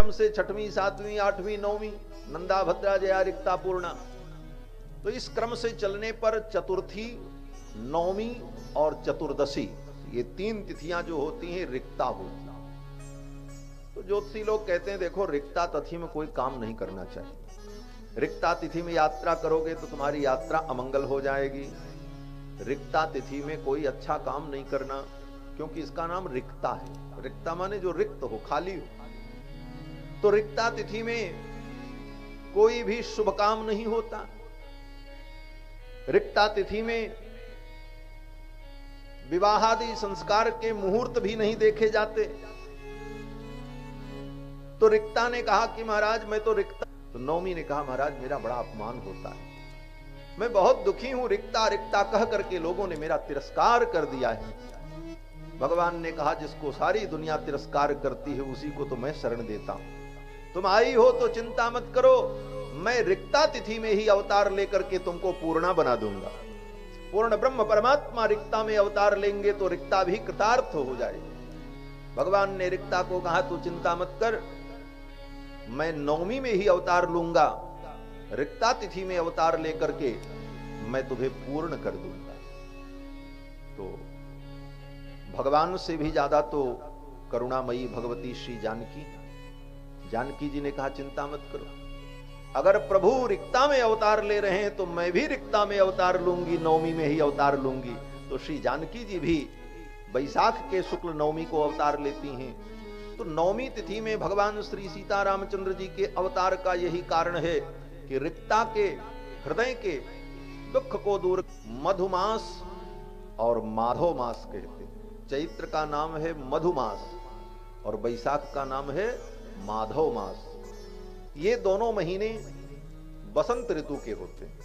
क्रम से छठवीं, सातवीं, आठवीं, नौवीं, नंदा भद्रा जया रिक्ता पूर्णा, तो इस क्रम से चलने पर चतुर्थी, नौवीं और चतुर्दशी, ये 3 तिथियां जो होती हैं रिक्ता होती हैं। तो ज्योतिषी लोग कहते हैं देखो रिक्ता तिथि में कोई काम नहीं करना चाहिए। रिक्ता तिथि में यात्रा करोगे तो तुम्हारी यात्रा अमंगल हो जाएगी। रिक्ता तिथि में कोई अच्छा काम नहीं करना, क्योंकि इसका नाम रिक्ता है। रिक्ता माने जो रिक्त हो, खाली हो। तो रिक्ता तिथि में कोई भी शुभ काम नहीं होता। रिक्ता तिथि में विवाहादि संस्कार के मुहूर्त भी नहीं देखे जाते। तो रिक्ता ने कहा कि महाराज मैं तो रिक्ता, तो नौमी ने कहा महाराज मेरा बड़ा अपमान होता है, मैं बहुत दुखी हूं, रिक्ता रिक्ता कह करके लोगों ने मेरा तिरस्कार कर दिया है। भगवान ने कहा जिसको सारी दुनिया तिरस्कार करती है उसी को तो मैं शरण देता हूं। तुम आई हो तो चिंता मत करो, मैं रिक्ता तिथि में ही अवतार लेकर के तुमको पूर्णा बना दूंगा। पूर्ण ब्रह्म परमात्मा रिक्ता में अवतार लेंगे तो रिक्ता भी कृतार्थ हो जाएगी। भगवान ने रिक्ता को कहा तू चिंता मत कर, मैं नौमी में ही अवतार लूंगा, रिक्ता तिथि में अवतार लेकर के मैं तुम्हें पूर्ण कर दूंगा। तो भगवान से भी ज्यादा तो करुणामयी भगवती श्री जानकी जी ने कहा चिंता मत करो, अगर प्रभु रिक्ता में अवतार ले रहे हैं तो मैं भी रिक्ता में अवतार लूंगी, नौमी में ही अवतार लूंगी। तो श्री जानकी जी भी बैसाख के शुक्ल नौमी को अवतार लेती हैं। तो नौमी तिथि में भगवान श्री सीता रामचंद्र जी के अवतार का यही कारण है कि रिक्ता के हृदय के दुख को दूर। मधुमास और माधव मास कहते हैं। चैत्र का नाम है मधुमास और बैसाख का नाम है माधव मास। ये दोनों महीने बसंत ऋतु के होते हैं।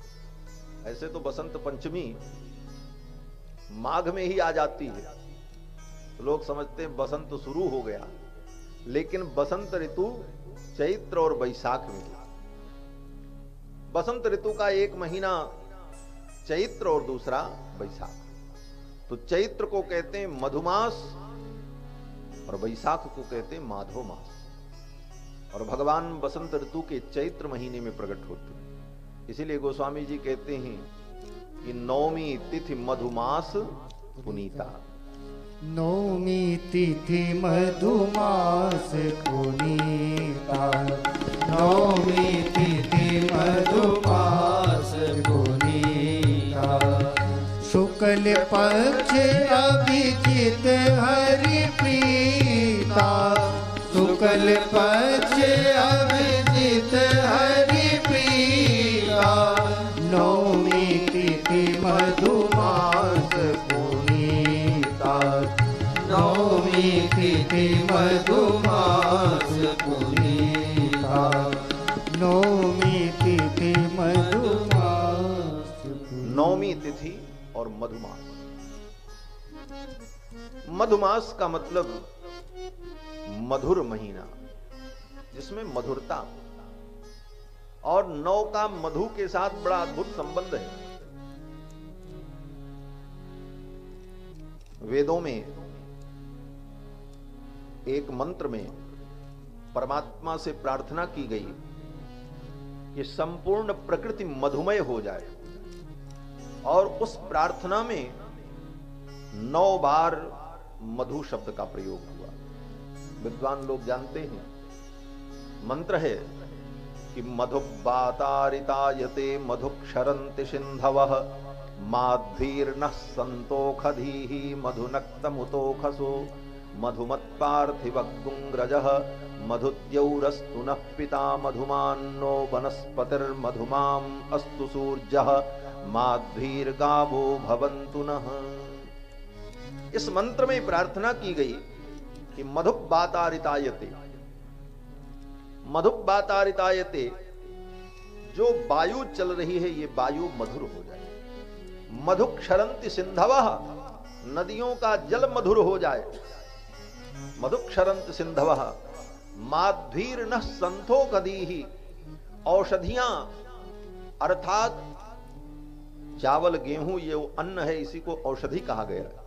ऐसे तो बसंत पंचमी माघ में ही आ जाती है, तो लोग समझते हैं बसंत शुरू हो गया, लेकिन बसंत ऋतु चैत्र और बैसाख में है। बसंत ऋतु का एक महीना चैत्र और दूसरा बैसाख। तो चैत्र को कहते हैं मधुमास और बैसाख को कहते हैं माधव मास। और भगवान बसंत ऋतु के चैत्र महीने में प्रकट होते हैं। इसीलिए गोस्वामी जी कहते हैं कि नौमी तिथि मधुमास पुनीता। नौमी तिथि मधुमास पुनीता, नौमी तिथि मधुमास पुनीता। शुक्ल पक्ष अभिजित हरि प्रीता, शुक्ल पक्ष अभिजित हरि प्रीता। नौमी तिथि मधुमास पुनीता, नौमी तिथि मधुमास पुनीता, नौमी तिथि मधुमास। नौमी तिथि और मधुमास। मधुमास का मतलब मधुर महीना, जिसमें मधुरता, और नौ का मधु के साथ बड़ा अद्भुत संबंध है। वेदों में एक मंत्र में परमात्मा से प्रार्थना की गई कि संपूर्ण प्रकृति मधुमय हो जाए, और उस प्रार्थना में 9 बार मधु शब्द का प्रयोग हुआ। विद्वान लोग जानते हैं, मंत्र है कि मधुबातारितायते मधुक्षरन्ति सिन्धवः माध्वीर्नः सन्तोखधीः मधुनक्तमुतोखसो मधुमत्पार्थिवग्गुंग्रजः मधुद्यौरस्तु नः पिता मधुमान्नो वनस्पतिर्मधुमाम् अस्तु सूर्यः माध्वीर्गावो भवन्तु नः। इस मंत्र में प्रार्थना की गई कि मधुबातारितायते, मधुबातारितायते, जो वायु चल रही है ये वायु मधुर हो जाए। मधुक्षरन्ति सिन्धवः, नदियों का जल मधुर हो जाए। मधुक्षरन्ति सिन्धवः माध्वीर्नः सन्तोखधीः, औषधियां अर्थात चावल गेहूं ये अन्न है, इसी को औषधि कहा गया है।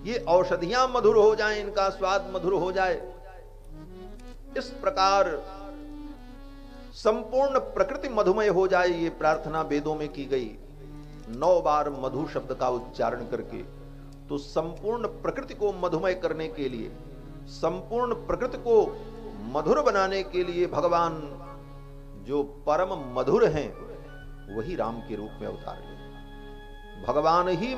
ये औषधियां मधुर हो जाएं, इनका स्वाद मधुर हो जाए। इस प्रकार संपूर्ण प्रकृति मधुमय हो जाए, ये प्रार्थना वेदों में की गई 9 बार मधु शब्द का उच्चारण करके। तो संपूर्ण प्रकृति को मधुमय करने के लिए, संपूर्ण प्रकृति को मधुर बनाने के लिए भगवान जो परम मधुर हैं वही राम के रूप में अवतार ले। भगवान ही